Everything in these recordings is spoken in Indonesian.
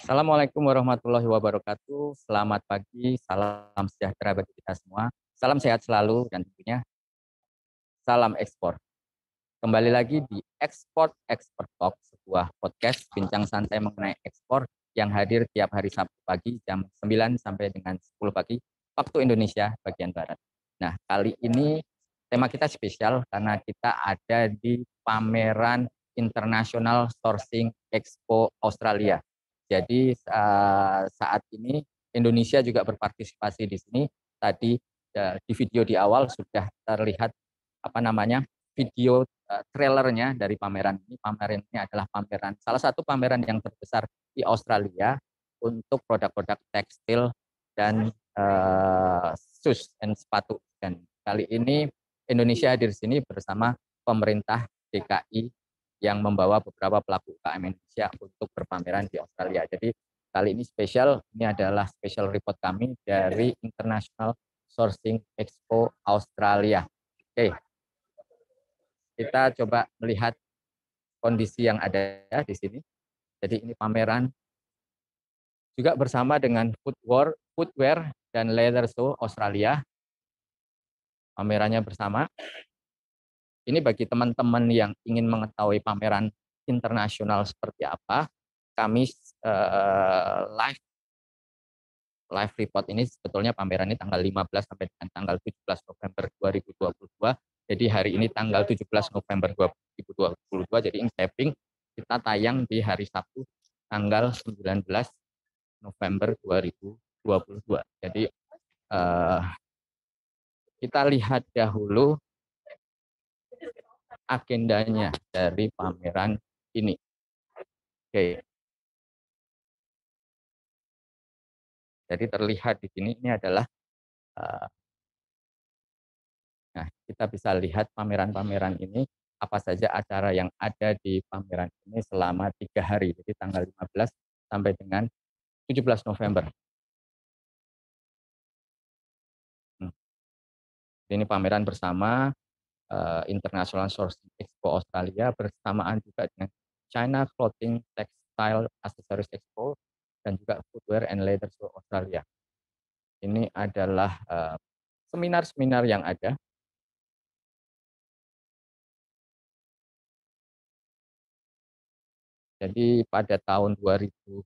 Assalamualaikum warahmatullahi wabarakatuh. Selamat pagi, salam sejahtera bagi kita semua. Salam sehat selalu dan tentunya salam ekspor. Kembali lagi di Export Talk, sebuah podcast bincang santai mengenai ekspor yang hadir tiap hari Sabtu pagi jam 9 sampai dengan 10 pagi waktu Indonesia bagian Barat. Nah, kali ini tema kita spesial karena kita ada di pameran International Sourcing Expo Australia. Jadi saat ini Indonesia juga berpartisipasi di sini. Tadi di video di awal sudah terlihat apa namanya video trailernya dari pameran ini. Pameran ini adalah salah satu pameran yang terbesar di Australia untuk produk-produk tekstil dan shoes dan sepatu. Dan kali ini Indonesia hadir di sini bersama pemerintah DKI yang membawa beberapa pelaku UKM Indonesia untuk berpameran di Australia. Jadi kali ini spesial, ini adalah special report kami dari International Sourcing Expo Australia. Oke, kita coba melihat kondisi yang ada di sini. Jadi ini pameran juga bersama dengan Footwear dan Leather Show Australia. Pamerannya bersama. Ini bagi teman-teman yang ingin mengetahui pameran internasional seperti apa, kami live report ini sebetulnya pameran ini tanggal 15 sampai dengan tanggal 17 November 2022. Jadi hari ini tanggal 17 November 2022. Jadi ini taping kita tayang di hari Sabtu tanggal 19 November 2022. Jadi kita lihat dahulu agendanya dari pameran ini. Oke. Jadi terlihat di sini ini adalah nah, kita bisa lihat pameran-pameran ini apa saja acara yang ada di pameran ini selama 3 hari. Jadi tanggal 15 sampai dengan 17 November. Ini pameran bersama International Sourcing Expo Australia bersamaan juga dengan China Clothing Textile Accessories Expo dan juga Footwear and Leather Show Australia. Ini adalah seminar-seminar yang ada. Jadi pada tahun 2017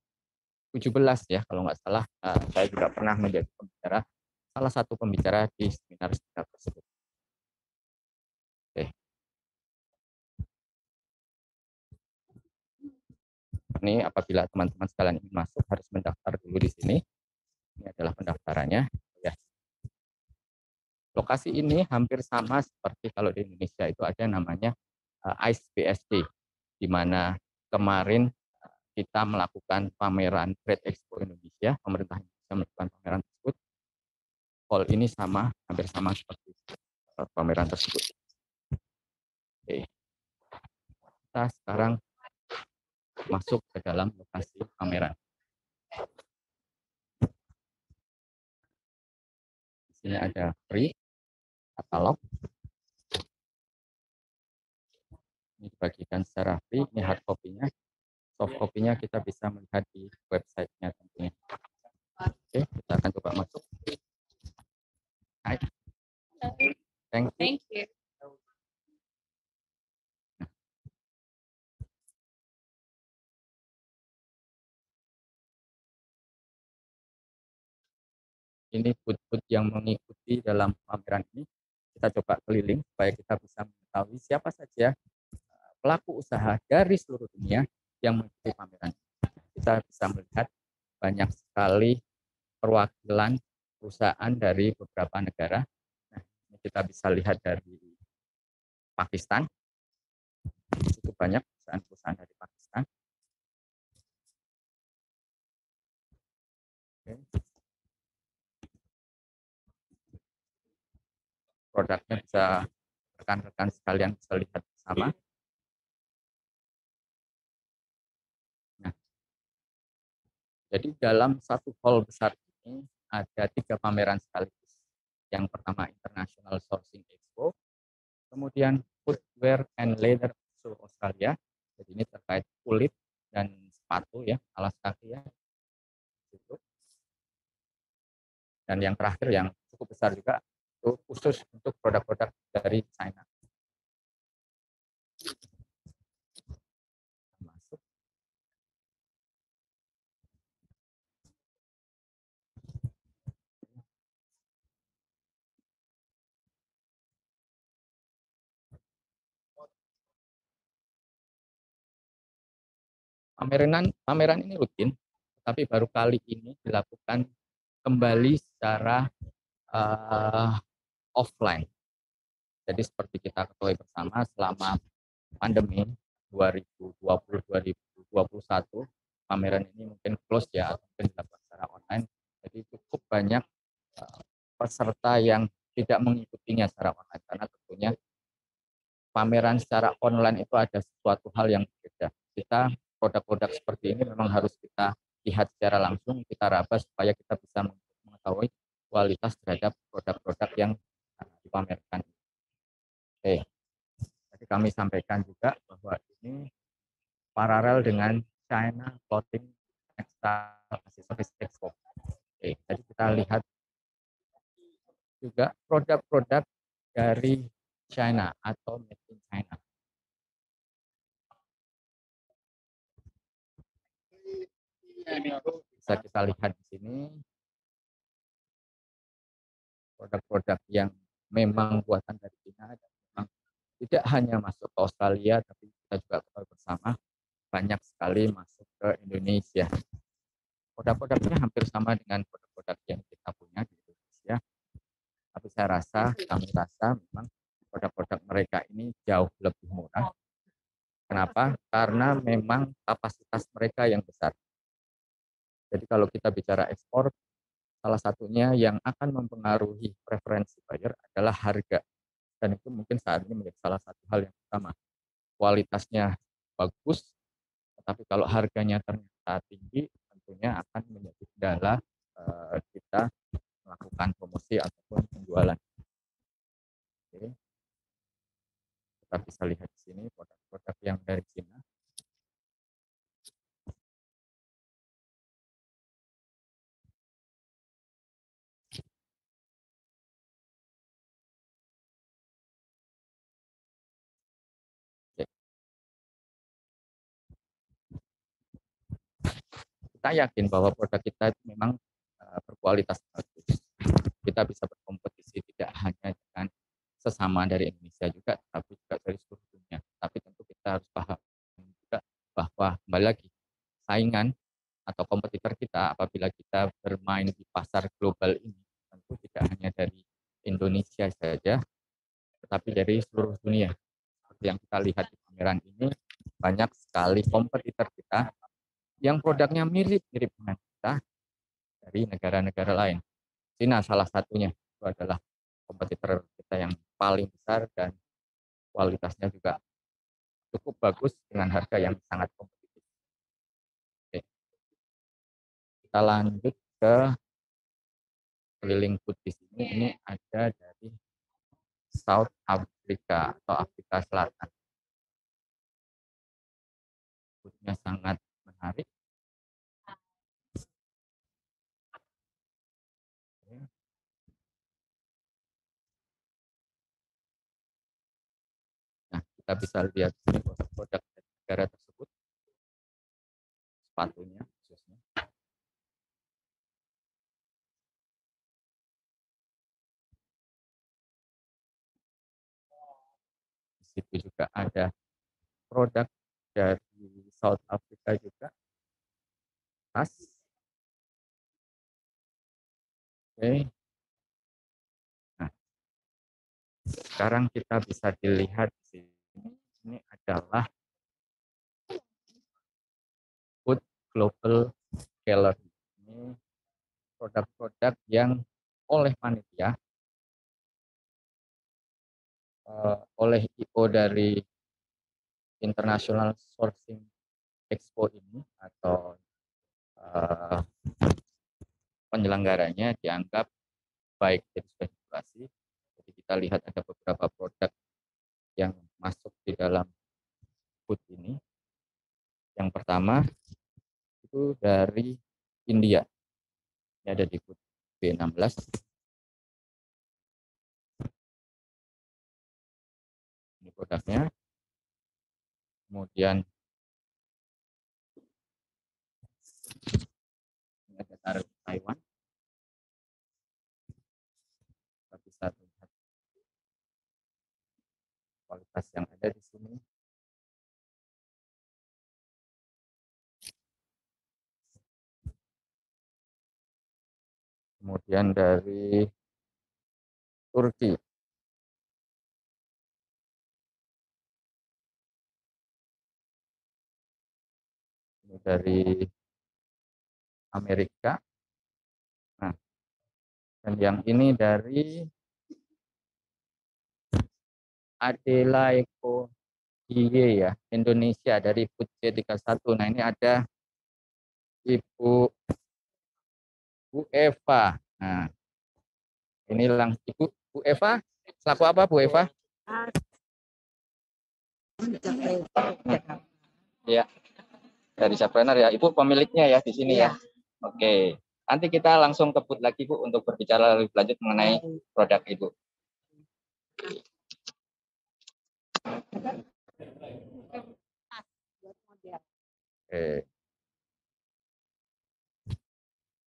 ya kalau nggak salah, saya juga pernah menjadi pembicara, salah satu pembicara di seminar-seminar tersebut. Oke. Ini apabila teman-teman sekalian ingin masuk harus mendaftar dulu di sini. Ini adalah pendaftarannya. Ya. Lokasi ini hampir sama seperti kalau di Indonesia itu ada namanya ICE BSD, di mana kemarin kita melakukan pameran Trade Expo Indonesia, pemerintah Indonesia melakukan pameran tersebut. Hall ini sama, hampir sama seperti pameran tersebut. Oke. Kita sekarang masuk ke dalam lokasi pameran. Di sini ada free katalog. Ini dibagikan secara free, ini hard copy-nya. Soft copy-nya kita bisa melihat di website-nya tentunya. Oke, kita akan coba masuk. Hai. Thank you. Ini booth-booth yang mengikuti dalam pameran ini. Kita coba keliling supaya kita bisa mengetahui siapa saja pelaku usaha dari seluruh dunia yang mengikuti pameran. Kita bisa melihat banyak sekali perwakilan perusahaan dari beberapa negara. Nah, ini kita bisa lihat dari Pakistan. Cukup banyak perusahaan-perusahaan dari Pakistan. Oke. Produknya bisa rekan-rekan sekalian bisa lihat bersama. Nah, jadi dalam satu hall besar ini ada 3 pameran sekaligus. Yang pertama International Sourcing Expo, kemudian Footwear and Leather Show Australia. Jadi ini terkait kulit dan sepatu ya, alas kaki ya. Dan yang terakhir yang cukup besar juga itu khusus untuk produk-produk dari China. Masuk. Pameran ini rutin, tapi baru kali ini dilakukan kembali secara offline. Jadi seperti kita ketahui bersama, selama pandemi 2020-2021, pameran ini mungkin close ya, atau mungkin dilakukan secara online. Jadi cukup banyak peserta yang tidak mengikutinya secara online, karena tentunya pameran secara online itu ada sesuatu hal yang berbeda. Kita produk-produk seperti ini memang harus kita lihat secara langsung, kita raba supaya kita bisa mengetahui kualitas terhadap produk-produk yang dipamerkan. Oke, jadi kami sampaikan juga bahwa ini paralel dengan China Clothing Textile Accessories Expo. Oke, jadi kita lihat juga produk-produk dari China atau made in China. Bisa kita lihat di sini produk-produk yang memang buatan dari China dan memang tidak hanya masuk ke Australia, tapi kita juga ketahui bersama banyak sekali masuk ke Indonesia. Produk-produknya hampir sama dengan produk-produk yang kita punya di Indonesia, tapi kami rasa memang produk-produk mereka ini jauh lebih murah. Kenapa? Karena memang kapasitas mereka yang besar. Jadi kalau kita bicara ekspor, salah satunya yang akan mempengaruhi preferensi buyer adalah harga. Dan itu mungkin saat ini menjadi salah satu hal yang utama. Kualitasnya bagus, tetapi kalau harganya ternyata tinggi, tentunya akan menjadi kendala kita melakukan promosi ataupun penjualan. Oke. Kita bisa lihat di sini produk-produk yang dari Cina. Oke. Kita yakin bahwa produk kita itu memang berkualitas bagus. Kita bisa berkompetisi tidak hanya dengan sesama dari Indonesia juga, tapi juga dari seluruh dunia. Tapi tentu kita harus paham juga bahwa kembali lagi saingan atau kompetitor kita apabila kita bermain di pasar global ini tentu tidak hanya dari Indonesia saja, tetapi dari seluruh dunia. Seperti yang kita lihat di pameran ini, banyak sekali kompetitor kita yang produknya mirip-mirip dengan kita dari negara-negara lain. Cina salah satunya, itu adalah kompetitor kita yang paling besar dan kualitasnya juga cukup bagus dengan harga yang sangat kompetitif. Oke. Kita lanjut ke keliling food di sini. Ini ada dari South Africa atau Afrika Selatan. Foodnya sangat menarik. Nah, kita bisa lihat produk-produk negara tersebut, sepatunya khususnya. Di situ juga ada produk dari South Africa juga, tas. Oke. Nah, sekarang kita bisa dilihat di sini. Ini adalah Food Global Gallery. Ini produk-produk yang oleh panitia, oleh IO dari International Sourcing Expo ini atau penyelenggaranya dianggap baik dari spesifikasi. Jadi kita lihat ada beberapa produk yang masuk di dalam food ini. Yang pertama itu dari India. Ini ada di food B16. Ini produknya. Kemudian ini ada tarif Taiwan. Kita bisa lihat kualitas yang ada di sini. Kemudian dari Turki. Ini dari Amerika. Nah, dan yang ini dari Adela Eko ya, Indonesia, dari Food C31. Nah, ini ada Ibu Eva. Nah, ini langsung Bu Eva, selaku apa Bu Eva? Ya, dari Jackpreneur ya. Ibu pemiliknya ya di sini ya. Oke. Nanti kita langsung ke booth lagi Bu untuk berbicara lebih lanjut mengenai produk Ibu. Oke.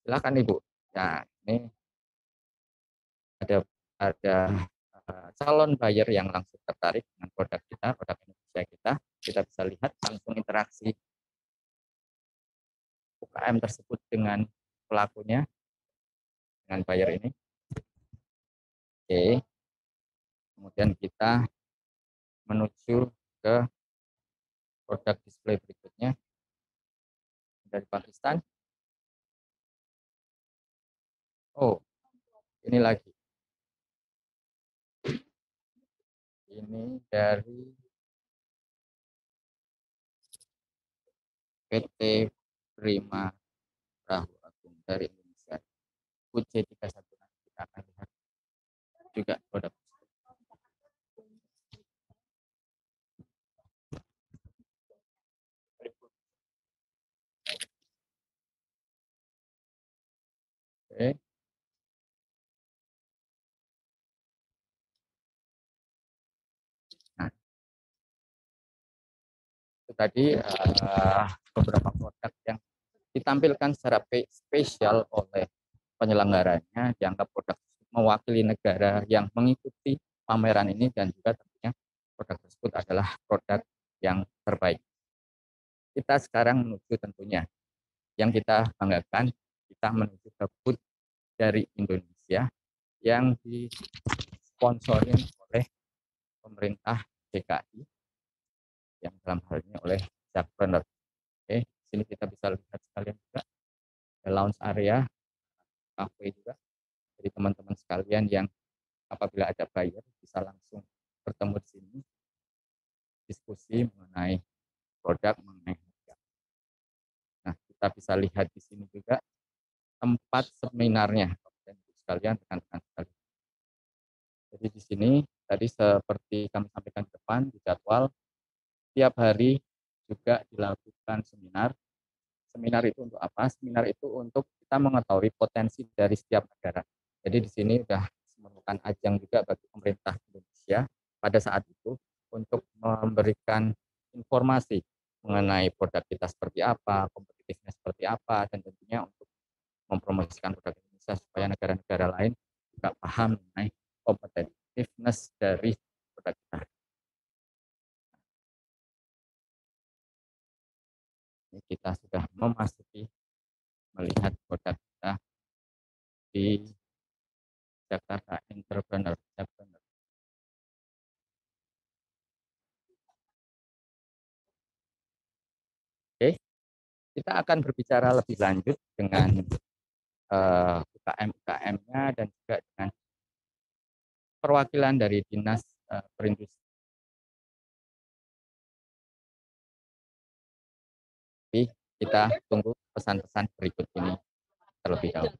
Silakan Ibu. Nah, ini ada calon buyer yang langsung tertarik dengan produk kita, produk Indonesia kita. Kita bisa lihat langsung interaksi UKM tersebut dengan pelakunya, dengan buyer ini. Oke. Kemudian kita menuju ke produk display berikutnya dari Pakistan. Oh, ini lagi. Ini dari PT Prima Perahu Agung dari Indonesia. Food C31, kita akan lihat juga produk. Oke. Nah, itu tadi beberapa produk yang ditampilkan secara spesial oleh penyelenggaranya, dianggap produk mewakili negara yang mengikuti pameran ini, dan juga tentunya produk tersebut adalah produk yang terbaik. Kita sekarang menuju tentunya yang kita banggakan, kita menuju ke booth dari Indonesia yang disponsorin oleh pemerintah DKI, yang dalam hal ini oleh Jackpreneur. Oke, di sini kita bisa lihat sekalian juga ada lounge area, cafe juga. Jadi teman-teman sekalian yang apabila ada buyer bisa langsung bertemu di sini, diskusi mengenai produk, mengenai harga. Nah, kita bisa lihat di sini juga tempat seminarnya, sekalian, rekan-rekan sekalian. Jadi di sini tadi seperti kami sampaikan di depan di jadwal, tiap hari juga dilakukan seminar. Seminar itu untuk apa? Seminar itu untuk kita mengetahui potensi dari setiap negara. Jadi di sini sudah merupakan ajang juga bagi pemerintah Indonesia pada saat itu untuk memberikan informasi mengenai produk kita seperti apa, kompetitifnya seperti apa, dan tentunya untuk mempromosikan produk Indonesia supaya negara-negara lain juga paham mengenai competitiveness dari produk kita. Ini kita sudah memasuki melihat produk kita di Jakarta Entrepreneur. Oke, kita akan berbicara lebih lanjut dengan UKM-UKM-nya dan juga dengan perwakilan dari Dinas Perindustrian. Kita tunggu pesan-pesan berikut ini terlebih dahulu.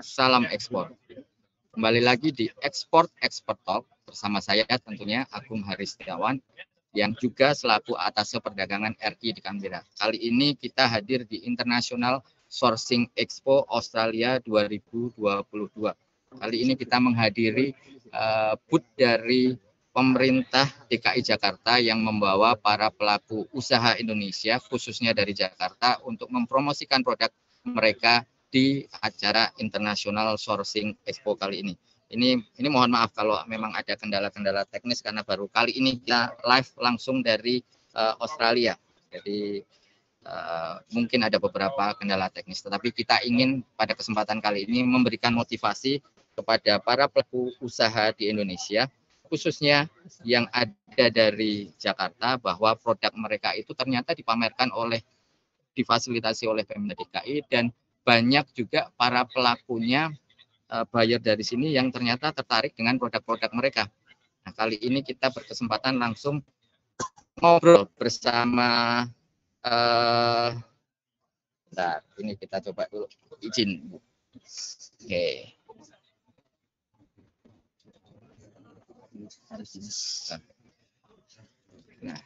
Salam ekspor. Kembali lagi di Export Talk bersama saya tentunya Agung Haristiawan yang juga selaku Atase Perdagangan RI di Canberra. Kali ini kita hadir di International Sourcing Expo Australia 2022. Kali ini kita menghadiri booth dari pemerintah DKI Jakarta yang membawa para pelaku usaha Indonesia khususnya dari Jakarta untuk mempromosikan produk mereka di acara International Sourcing Expo kali ini. Ini mohon maaf kalau memang ada kendala-kendala teknis karena baru kali ini kita live langsung dari Australia. Jadi mungkin ada beberapa kendala teknis, tetapi kita ingin pada kesempatan kali ini memberikan motivasi kepada para pelaku usaha di Indonesia, khususnya yang ada dari Jakarta, bahwa produk mereka itu ternyata difasilitasi oleh Pemda DKI, dan banyak juga para pelakunya buyer dari sini yang ternyata tertarik dengan produk-produk mereka. Nah, kali ini kita berkesempatan langsung ngobrol bersama ini kita coba dulu izin. Oke. Nah,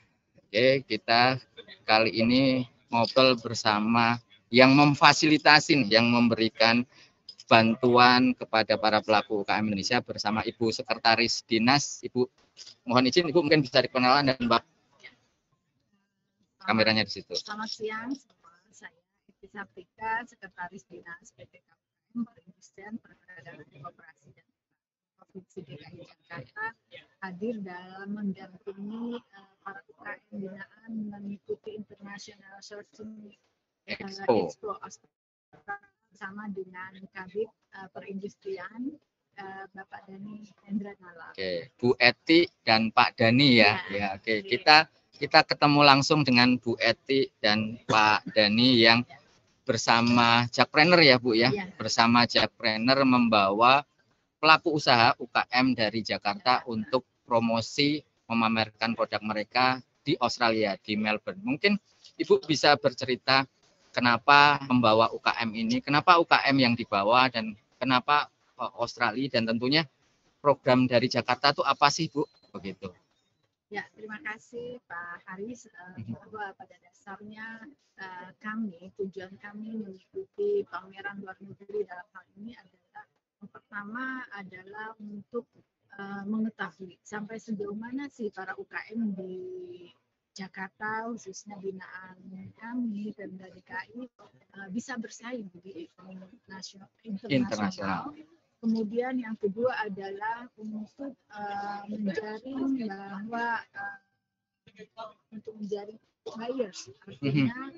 kita kali ini ngobrol bersama yang memfasilitasi, yang memberikan bantuan kepada para pelaku UKM Indonesia bersama Ibu Sekretaris Dinas. Ibu, mohon izin, Ibu mungkin bisa diperkenalkan dan Mbak kameranya di situ. Selamat siang semua, saya Ibu Saprika, Sekretaris Dinas PT KUKM Perindustrian Perdagangan Koperasi dan Provinsi DKI Jakarta, hadir dalam mendampingi para UKM binaan mengikuti International Sourcing Expo bersama dengan Kabid Perindustrian Bapak Dani Hendranala. Oke, Bu Eti dan Pak Dani ya. Oke. Kita ketemu langsung dengan Bu Eti dan Pak Dani yang bersama Jakpreneur ya Bu ya. Bersama Jakpreneur membawa pelaku usaha UKM dari Jakarta untuk promosi memamerkan produk mereka di Australia, di Melbourne. Mungkin Ibu bisa bercerita kenapa membawa UKM ini, kenapa UKM yang dibawa, dan kenapa Australia, dan tentunya program dari Jakarta itu apa sih Bu? Begitu. Ya, terima kasih Pak Haris. Bahwa pada dasarnya tujuan kami mengikuti pameran luar negeri dalam hal ini adalah yang pertama adalah untuk mengetahui sampai sejauh mana sih para UKM di Jakarta, khususnya binaan kami Pemda DKI, bisa bersaing di internasional. Kemudian yang kedua adalah untuk menjaring bahwa untuk menjaring buyers, artinya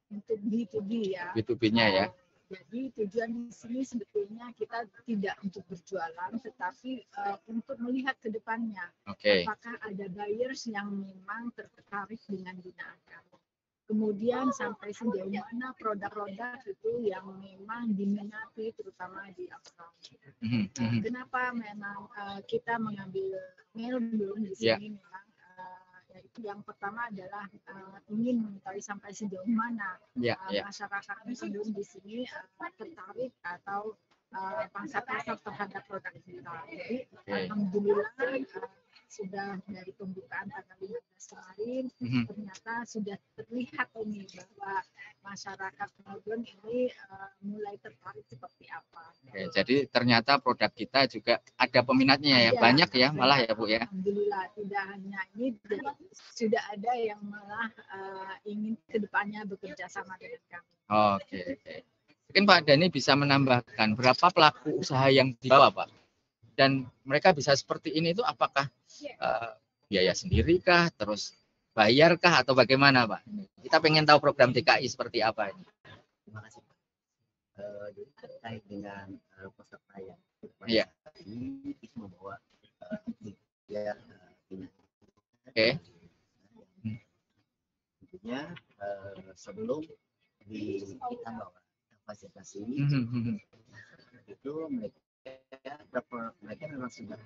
untuk B2B ya. B2B-nya ya. Jadi tujuan di sini sebetulnya kita tidak untuk berjualan, tetapi untuk melihat ke depannya. Apakah ada buyers yang memang tertarik dengan binaan kami. Kemudian sampai sejauh mana produk-produk itu yang memang diminati terutama di Australia. Kenapa memang kita mengambil Melbourne di sini memang itu yang pertama adalah ingin mengetahui sampai sejauh mana masyarakat Muslim di sini tertarik atau pangsa pasar terhadap produk kita. Jadi alhamdulillah sudah dari pembukaan tanggal 15 kemarin ternyata sudah terlihat ini bahwa masyarakat Melbourne ini mulai tertarik seperti apa. Jadi ternyata produk kita juga ada peminatnya ya, banyak ya malah ya Bu ya. Alhamdulillah, tidak hanya ini, sudah ada yang malah ingin kedepannya bekerja sama dengan kami. Oke. Mungkin Pak Dani bisa menambahkan berapa pelaku usaha yang dibawa Pak? Dan mereka bisa seperti ini itu apakah biaya sendiri kah, terus bayarkah atau bagaimana Pak? Kita pengen tahu program DKI seperti apa ini. Terima kasih Pak. Jadi terkait dengan peserta yang ini kita membawa tentunya sebelum kita bawa fasilitasi itu mereka memang sudah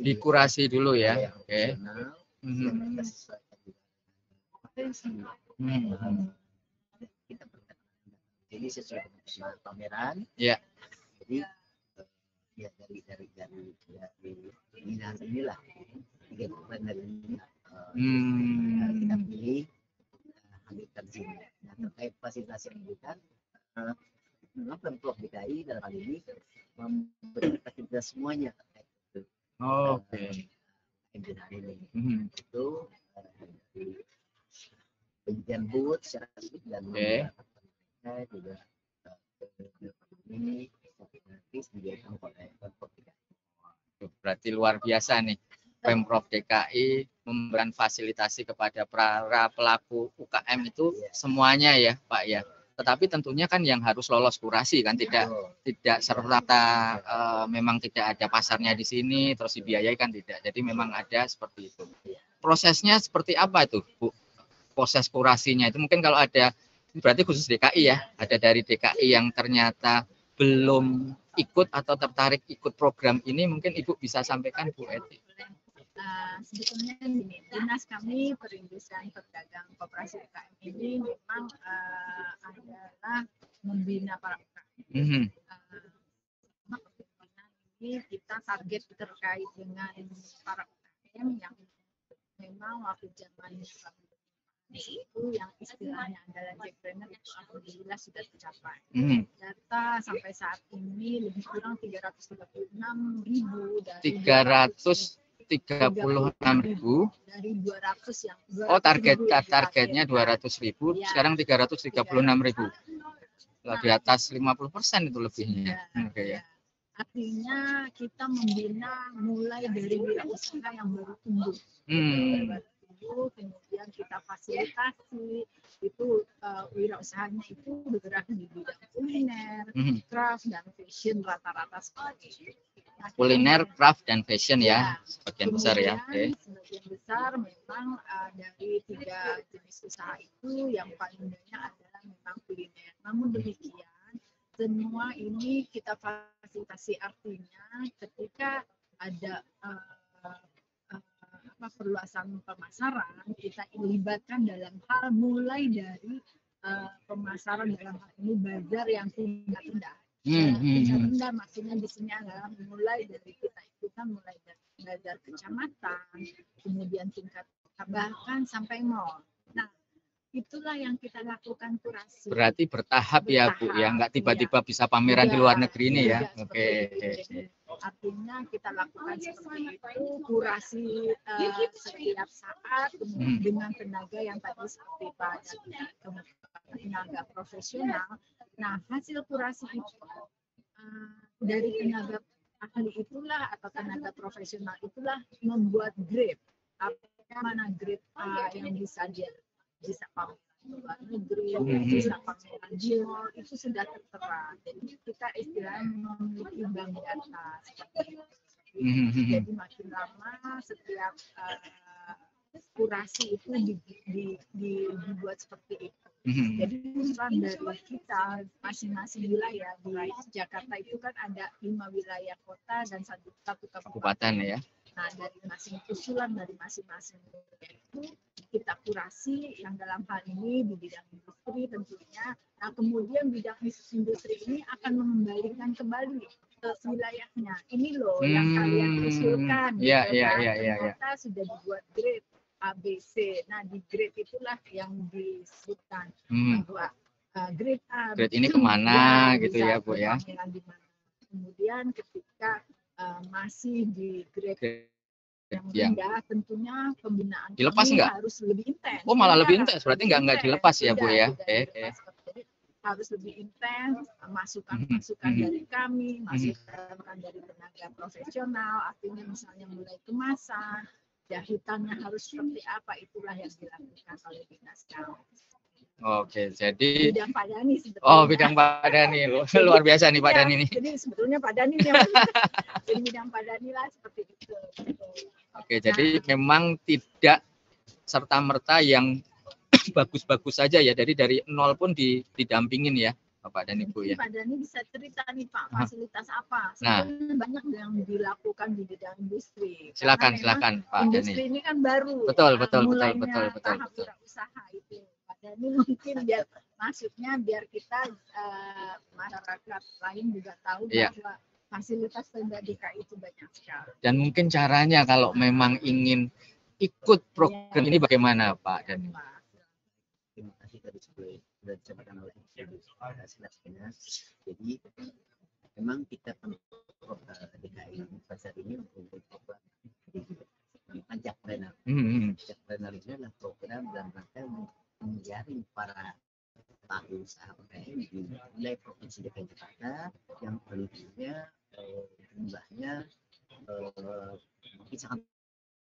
dikurasi dulu ya. Kita ini sesuai dengan pameran. Ya. Jadi ya dari minat inilah 3 partner ini kita pilih ambil terjun. Nah, terkait fasilitas yang diberikan, Pemprov DKI dalam hal ini memberikan fasilitas semuanya terkait itu. Oke. Ini itu penjualan booth secara fisik dan juga ini gratis diberikan oleh Pemprov DKI. Berarti luar biasa nih. Pemprov DKI memberikan fasilitasi kepada para pelaku UKM itu semuanya ya Pak ya. Tetapi tentunya kan yang harus lolos kurasi kan, tidak serta memang tidak ada pasarnya di sini terus dibiayai kan, tidak. Jadi memang ada seperti itu. Prosesnya seperti apa itu Bu? Proses kurasinya itu mungkin kalau ada, berarti khusus DKI ya, ada dari DKI yang ternyata belum ikut atau tertarik ikut program ini, mungkin Ibu bisa sampaikan Bu Eti. Sebetulnya gini, dinas kami perindustrian pedagang koperasi UKM ini memang adalah membina para UKM. Ini kita target terkait dengan para UKM yang memang waktu zamannya itu yang istilahnya adalah jackpreneur itu alhamdulillah sudah tercapai. Data sampai saat ini lebih kurang 336.000 dari 336.000 dari 200 yang targetnya 200.000, sekarang 336.000. Di atas 50% itu lebihnya. Ya. Artinya kita membina mulai dari wirausaha yang baru tumbuh. Kemudian kita fasilitasi itu wirausahanya itu bergerak di bidang kuliner, craft dan fashion rata-rata seperti itu. Kuliner, craft dan fashion ya, sebagian besar ya. Sebagian besar memang dari 3 jenis usaha itu yang paling banyak adalah memang kuliner. Namun demikian semua ini kita fasilitasi, artinya ketika ada perluasan pemasaran, kita libatkan dalam hal mulai dari pemasaran dalam hal ini bazar yang tingkat rendah. Tingkat rendah maksudnya di sini adalah mulai dari kita ikutan mulai dari bazar kecamatan, kemudian tingkat bahkan sampai mall. Nah, itulah yang kita lakukan kurasi. Berarti bertahap ya Bu ya, nggak tiba-tiba bisa pameran di luar negeri ini ya. Oke. Artinya kita lakukan seperti itu, kurasi setiap saat dengan tenaga yang tadi seperti Pak tenaga profesional. Nah, hasil kurasi itu dari tenaga ahli itulah atau tenaga profesional itulah membuat grade. Mana grade yang bisa pameran luar negeri, bisa pameran di mall, itu sudah tertera. Jadi kita istilahnya memiliki bank data seperti itu. Jadi makin lama setiap kurasi itu dibuat seperti itu. Jadi usulan dari kita masing-masing wilayah Jakarta itu kan ada 5 wilayah kota dan 1 kabupaten ya. Nah, dari usulan dari masing-masing itu kita kurasi yang dalam hal ini di bidang industri tentunya. Nah, kemudian bidang industri ini akan mengembalikan kembali ke wilayahnya. Ini loh yang kalian usulkan. Ternyata sudah dibuat grade ABC. Nah, di grade itulah yang disebutkan bahwa grade A. Grade ini kemana gitu ya Bu ya. Kemudian ketika masih di grade yang rendah, tentunya pembinaan dilepas harus lebih intens. Oh, malah lebih intens, berarti nggak dilepas ya Bu ya. Harus lebih intens, masukan dari kami, masukan dari tenaga profesional, artinya misalnya mulai kemasan, jahitannya harus seperti apa, itulah yang dilakukan oleh dinas kami. Oke, jadi bidang Pak Dhani sebetulnya. Oh, bidang Pak Dhani luar biasa nih Pak Dhani ini. Jadi sebetulnya Pak Dhani yang jadi bidang Pak Dhani lah seperti itu. Oke, jadi memang tidak serta-merta yang bagus-bagus saja ya, dari nol pun didampingin ya Bapak dan Ibu ya. Pak Dhani bisa cerita nih Pak, fasilitas apa? Sebenarnya banyak yang dilakukan di bidang industri. Silakan Pak Dhani. Industri ini kan baru. Betul. Tahap usaha itu. Pak Ini mungkin biar kita masyarakat lain juga tahu bahwa fasilitas Pemda DKI itu banyak sekali. Dan mungkin caranya kalau memang ingin ikut program ini bagaimana Pak? Dan terima kasih tadi sudah disampaikan oleh jadi memang kita pemprov DKI pada saat ini untuk program Jakpreneur. Jakpreneur ini adalah program dalam rangka menjaring para pelaku usaha UKM di wilayah provinsi DKI Jakarta yang penduduknya jumlahnya mungkin sangat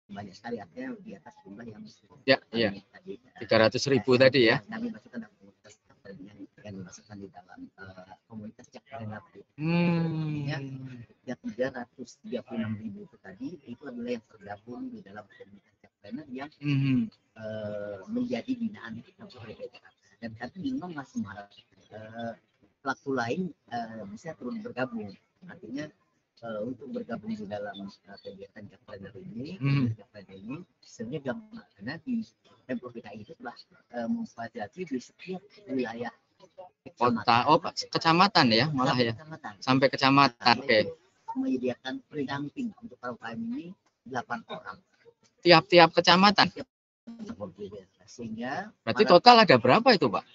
banyak sekali, artinya di atas jumlah yang tadi 300.000 tadi ya. Kami masukkan dalam komunitas yang dimasukkan di dalam komunitas Jakpreneur. Ya 336.000 itu tadi itu adalah yang tergabung di dalam komunitas Jakpreneur yang menjadi binaan Pemprov DKI Jakarta. Dan kami memang masih mengharapkan pelaku lain bisa turun bergabung. Artinya untuk bergabung di dalam kegiatan Jakpreneur ini, sebenarnya gampang karena di Pemprov DKI itu telah memfasilitasi di setiap wilayah kota, kecamatan ya malah ya, sampai kecamatan. Oke. Menyediakan pendamping untuk para UKM ini 8 orang. Tiap kecamatan. Sehingga berarti total ada berapa itu Pak?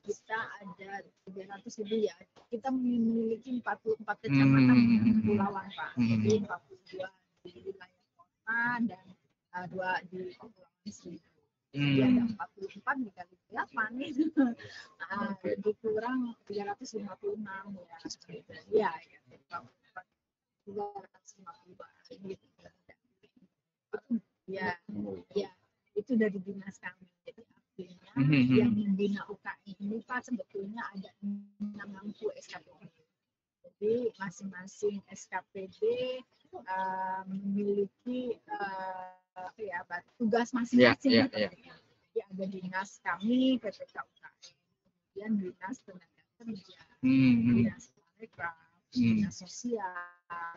Kita ada 300.000 ya. Kita memiliki 44 kecamatan kepulauan Pak. Jadi 42 di wilayah kota dan 2 di kepulauan Seribu. Jadi ada 44 dikali 8 itu. Jadi kurang 356 ya. Ya, 350 gitu. Ya, itu dari dinas kami. Jadi artinya yang membina UKM ini Pak sebetulnya ada 60 SKPD. Jadi masing-masing SKPD memiliki tugas masing-masing. Jadi ada dinas kami PPK UKM, kemudian dinas tenaga kerja, dinas parekraf, dinas sosial,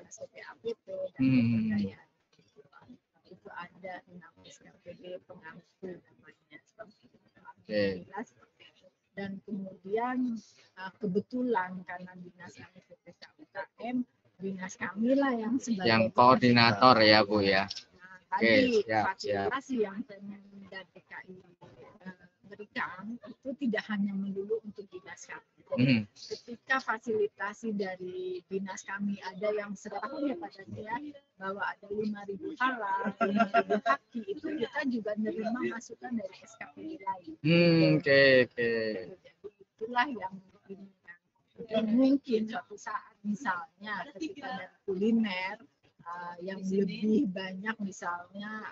CPAPT dan pemberdayaan. Itu ada 6 SKPD pengampu namanya. Dan kemudian kebetulan karena dinas kami PPK UKM, dinas kami lah yang sebagai koordinator ya Bu ya. Nah, tadi fasilitasi yang Pemda DKI berikan itu tidak hanya melulu untuk dinas kami. Jadi ketika fasilitasi dari dinas kami ada yang setahun ya Pak ya, bahwa ada 5.000 halal, 5.000 kaki, itu kita juga menerima masukan dari SKPD lain. Jadi itulah yang mungkin suatu saat misalnya ketika ada kuliner yang lebih banyak misalnya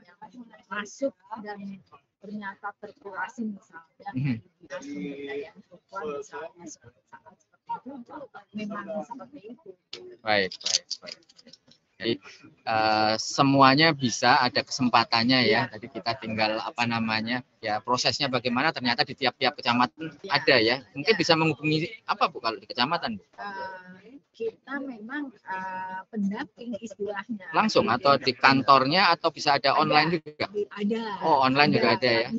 yang masuk dan ternyata terkurasi misalnya dinas pemberdayaan perempuan misalnya saat seperti itu memang seperti itu. Baik. Jadi semuanya bisa ada kesempatannya ya. Tadi kita tinggal prosesnya bagaimana ternyata di tiap-tiap kecamatan ada ya. Mungkin bisa menghubungi apa Bu kalau di kecamatan? Kita memang pendamping istilahnya. Langsung atau di kantornya atau bisa ada online juga? Ada. Oh online juga ada ya.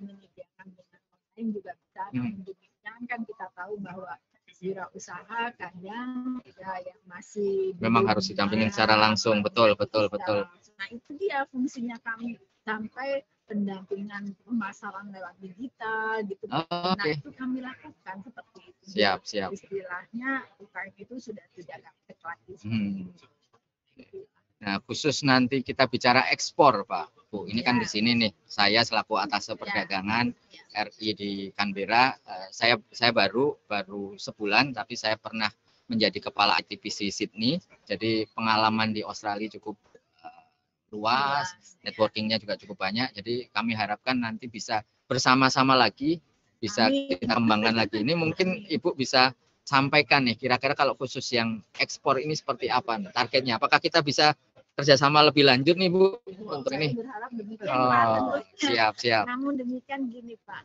Menyediakan online juga bisa. Demikian kan kita tahu bahwa wirausaha kadang yang masih memang harus didampingin secara langsung, betul. Nah itu dia fungsinya kami sampai pendampingan pemasaran lewat digital gitu. Nah itu kami lakukan seperti itu. Siap. Istilahnya UKM itu sudah tidak gaptek lagi. Nah khusus nanti kita bicara ekspor Pak Bu, ini kan di sini nih saya selaku Atase Perdagangan RI di Canberra, saya baru sebulan tapi saya pernah menjadi kepala ITPC Sydney, jadi pengalaman di Australia cukup luas, networkingnya juga cukup banyak, jadi kami harapkan nanti bisa bersama-sama lagi, bisa kita kembangkan lagi. Ini mungkin Ibu bisa sampaikan nih kira-kira kalau khusus yang ekspor ini seperti apa targetnya, apakah kita bisa kerjasama lebih lanjut nih Bu untuk ini? Berharap demikian, siap. Namun demikian gini Pak,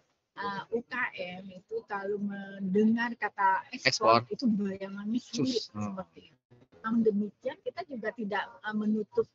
UKM itu kalau mendengar kata ekspor itu bayangannya sulit seperti itu. Namun demikian kita juga tidak menutup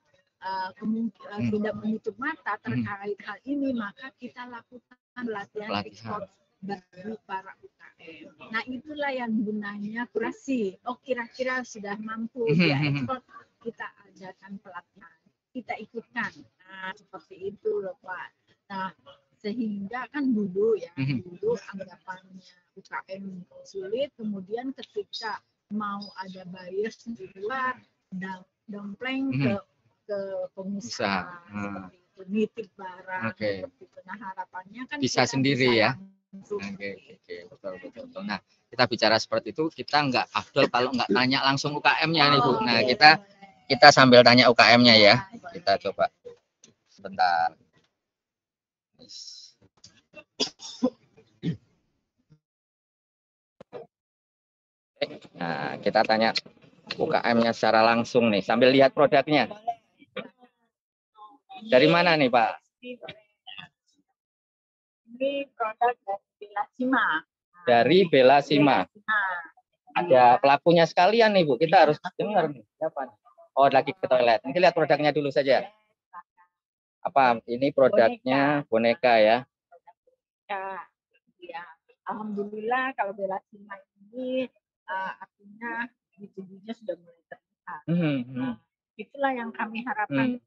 tidak menutup mata terkait hal ini, maka kita lakukan pelatihan ekspor bagi para UKM. Nah, itulah yang gunanya kurasi. Oh, kira-kira sudah mampu dia ekspor, kita adakan pelatihan, kita ikutkan. Nah, seperti itu loh Pak. Nah, sehingga kan dulu ya, dulu anggapannya UKM sulit, kemudian ketika mau ada buyers di luar, dompleng ke pengusaha seperti itu, nitip barang seperti itu. Nah, harapannya kan bisa sendiri bisa ya. Oke, betul. Nah, kita bicara seperti itu, kita nggak afdol kalau nggak tanya langsung UKM-nya nih Bu. Nah, kita sambil tanya UKM-nya ya. Kita coba sebentar. Nah, kita tanya UKM-nya secara langsung nih, sambil lihat produknya. Dari mana nih Pak? Ini produk dari Belasima. Dari Belasima. Ada pelakunya sekalian nih Bu, kita harus dengar nih. Siapa? Oh, lagi ke toilet. Nanti lihat produknya dulu saja. Apa? Ini produknya boneka ya? Ya. Alhamdulillah kalau Belasima ini artinya gizi-gizinya sudah mulai terlihat. Itulah yang kami harapkan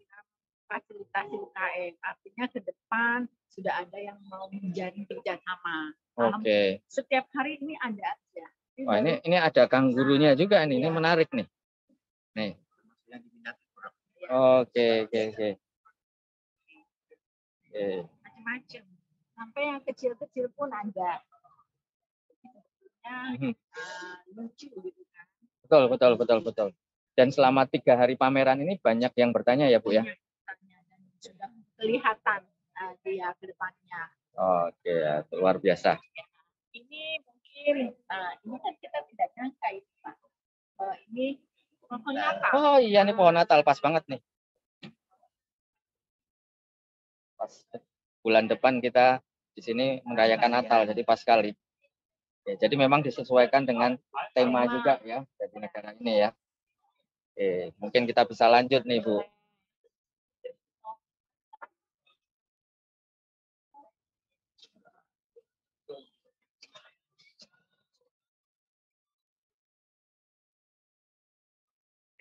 fasilitasi UKM. Artinya ke depan sudah ada yang mau menjadi kerjasama. Oke. Setiap hari ini ada aja. Wah, ini ada kanggurunya juga nih. Ini menarik nih. Nih. Oke. Macam-macam. Sampai yang kecil-kecil pun ada. Lucu gitu kan. Betul. Dan selama 3 hari pameran ini banyak yang bertanya ya Bu ya? Dan sudah kelihatan dia ke depannya. Oke, ya, luar biasa. Ini mungkin, ini kan kita tidak nyangka itu Pak. Ini pohon Natal. Oh iya, ini pohon Natal, pas banget nih. Pas bulan depan kita di sini merayakan Natal, jadi pas sekali. Ya, jadi memang disesuaikan dengan tema juga ya dari negara ini ya. Mungkin kita bisa lanjut nih Bu.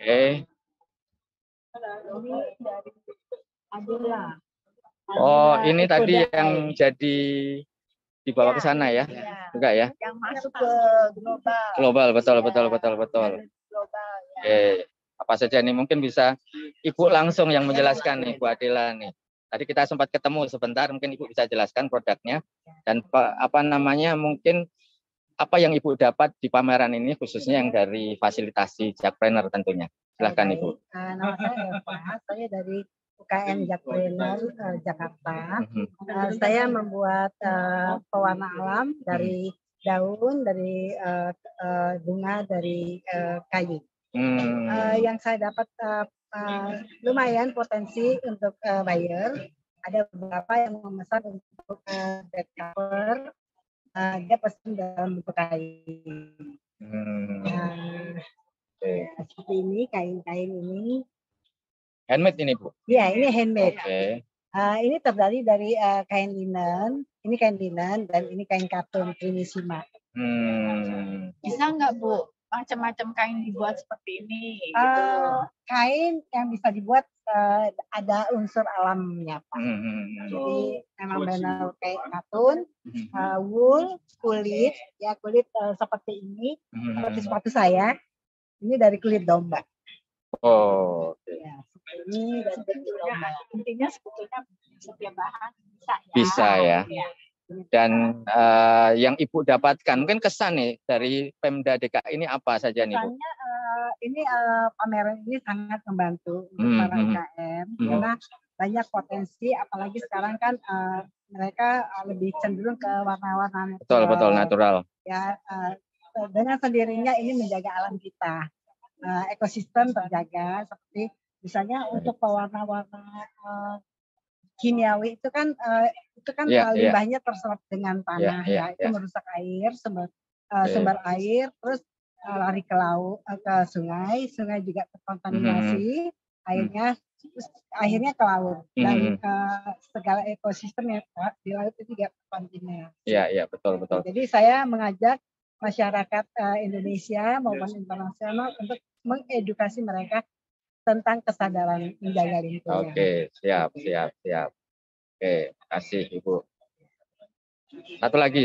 Ini dari Adela. Oh, ini tadi yang jadi dibawa ke sana ya? Juga ya? Yang masuk ke global. Global, betul. Global, ya. Apa saja nih, mungkin bisa Ibu langsung yang menjelaskan nih, Bu Adela nih. Tadi kita sempat ketemu sebentar, mungkin Ibu bisa jelaskan produknya dan apa namanya, mungkin apa yang Ibu dapat di pameran ini, khususnya yang dari fasilitasi Jakpreneur tentunya. Silahkan Ibu. Nama saya Eva, saya dari UKM Jakpreneur Jakarta. Saya membuat pewarna alam dari daun, dari bunga, dari kayu. Yang saya dapat lumayan potensi untuk buyer. Ada beberapa yang memesan untuk bed cover. Dia pesan dalam bentuk kain. Seperti ini, kain-kain ini. Handmade ini Bu? Iya, ini handmade. Ini terdiri dari kain linen, ini kain linen, dan ini kain katun Trinissima. Bisa nggak Bu, macam-macam kain dibuat seperti ini? Kain yang bisa dibuat ada unsur alamnya Pak. Jadi memang benar kayak katun, wool, kulit, ya kulit seperti ini, seperti sepatu saya. Ini dari kulit domba. Oh, ya, ini dan bentuk domba. Intinya sebetulnya setiap bahan bisa ya. Bisa ya. Dan yang Ibu dapatkan, mungkin kesan nih dari Pemda DKI ini apa saja nih Bu? Kesannya ini pameran ini sangat membantu untuk para UKM karena banyak potensi, apalagi sekarang kan mereka lebih cenderung ke warna-warna natural. Betul, natural. Ya, dengan sendirinya ini menjaga alam kita, ekosistem terjaga. Seperti misalnya untuk pewarna-warna kimiawi itu kan limbahnya terserap dengan tanah, itu merusak air, sumber air, terus lari ke laut, ke sungai juga terkontaminasi, airnya terus akhirnya ke laut dan segala ekosistem yang di laut itu juga kontiner. Iya, betul. Jadi saya mengajak masyarakat Indonesia maupun internasional untuk mengedukasi mereka tentang kesadaran menjaga lingkungan. Oke, siap. Oke, kasih Ibu. Satu lagi.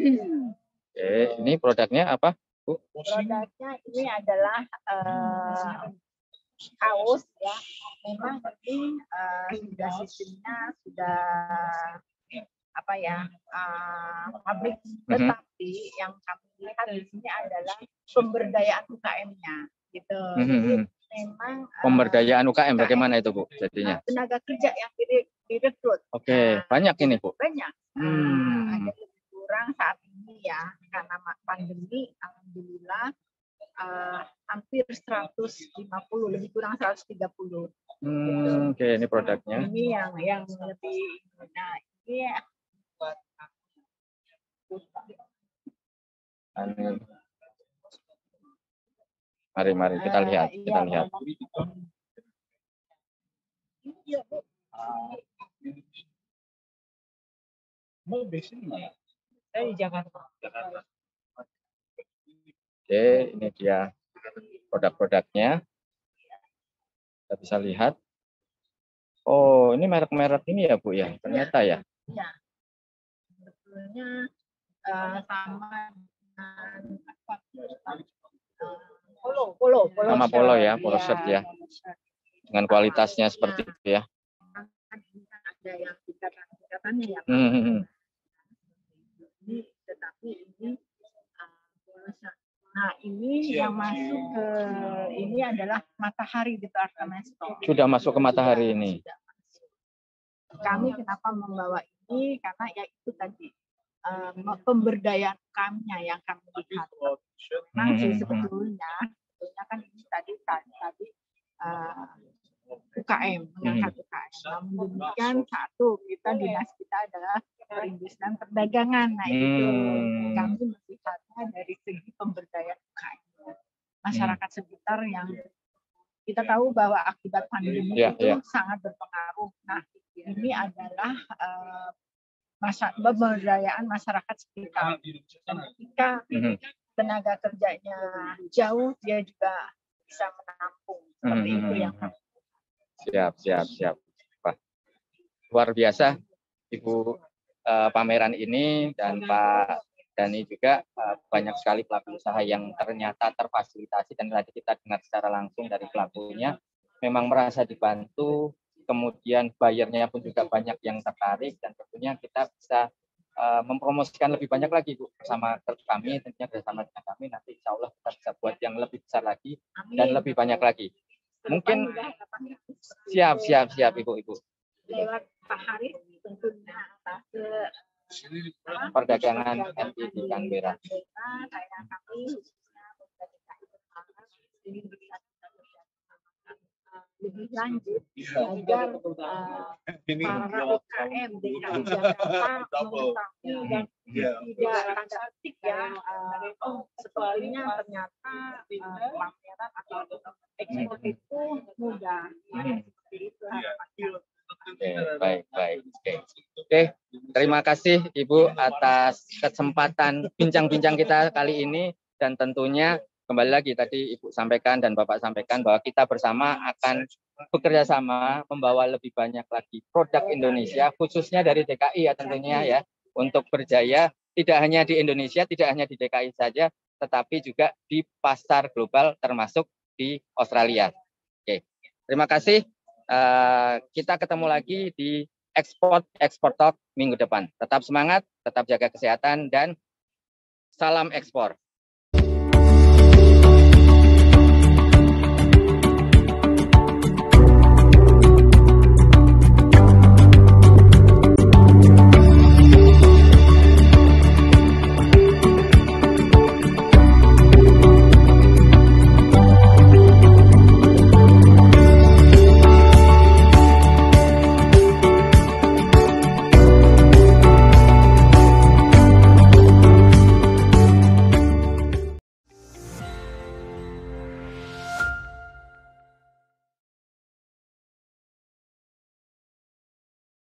Oke, ini produknya apa, Bu? Produknya ini adalah kaos ya. Memang ini sudah sistemnya sudah pabrik, tetapi yang kami lihat di sini adalah pemberdayaan UKM-nya gitu. Jadi memang pemberdayaan UKM bagaimana itu, Bu? Jadinya tenaga kerja yang direkrut. Oke, banyak ini, Bu. Banyak. Ada lebih kurang saat ini ya, karena pandemi alhamdulillah hampir 150, lebih kurang 130. Oke, ini produknya. Ini yang lebih, nah ini Mari kita lihat. Saya di Jakarta. Oke, ini dia produk-produknya. Kita bisa lihat. Oh, ini merek-merek ini ya, Bu ya? Ternyata ya. Iya. Sebetulnya sama dengan Polo sama Polo ya, Polo shirt ya. Dengan kualitasnya seperti itu ya. Ada yang tingkatannya ya. Tetapi ini Polo shirt. Nah, ini yang masuk ke ini adalah Matahari Department Store. Sudah masuk ke Matahari ini. Kami kenapa membawa ini karena ya itu tadi pemberdayaan UKM-nya yang kami lihat. Memang sih sebetulnya kan ini tadi UKM, mengangkat UKM. Namun demikian satu dinas kita adalah perindustrian perdagangan. Nah itu kami melihatnya dari segi pemberdayaan UKM. Masyarakat sekitar yang kita tahu bahwa akibat pandemi itu sangat berpengaruh. Nah ini adalah pemberdayaan masyarakat sekitar. Ketika tenaga kerjanya jauh, dia juga bisa menampung. Seperti itu yang Siap. Wah, luar biasa Ibu pameran ini dan Pak Dani juga banyak sekali pelaku usaha yang ternyata terfasilitasi dan tadi kita dengar secara langsung dari pelakunya memang merasa dibantu, kemudian bayarnya pun juga banyak yang tertarik dan tentunya kita bisa mempromosikan lebih banyak lagi Bu bersama kami, tentunya bersama dengan kami nanti insya Allah kita bisa buat yang lebih besar lagi dan lebih banyak lagi. Mungkin siap Ibu. Lewat Pak Haris tentunya atas perdagangan RI di Canberra. Saya kami khususnya ini bisa lebih lanjut agar para UKM DKI Jakarta mengetahui dan tidak tanda petik ya sepertinya ternyata pameran atau ekspor itu mudah. Seperti itu harapannya. Baik. Oke, terima kasih Ibu atas kesempatan bincang-bincang kita kali ini dan tentunya kembali lagi tadi Ibu sampaikan dan Bapak sampaikan bahwa kita bersama akan bekerja sama membawa lebih banyak lagi produk Indonesia khususnya dari DKI ya tentunya ya untuk berjaya tidak hanya di Indonesia, tidak hanya di DKI saja tetapi juga di pasar global termasuk di Australia. Oke, terima kasih. Kita ketemu lagi di Export Talk minggu depan. Tetap semangat, tetap jaga kesehatan dan salam ekspor.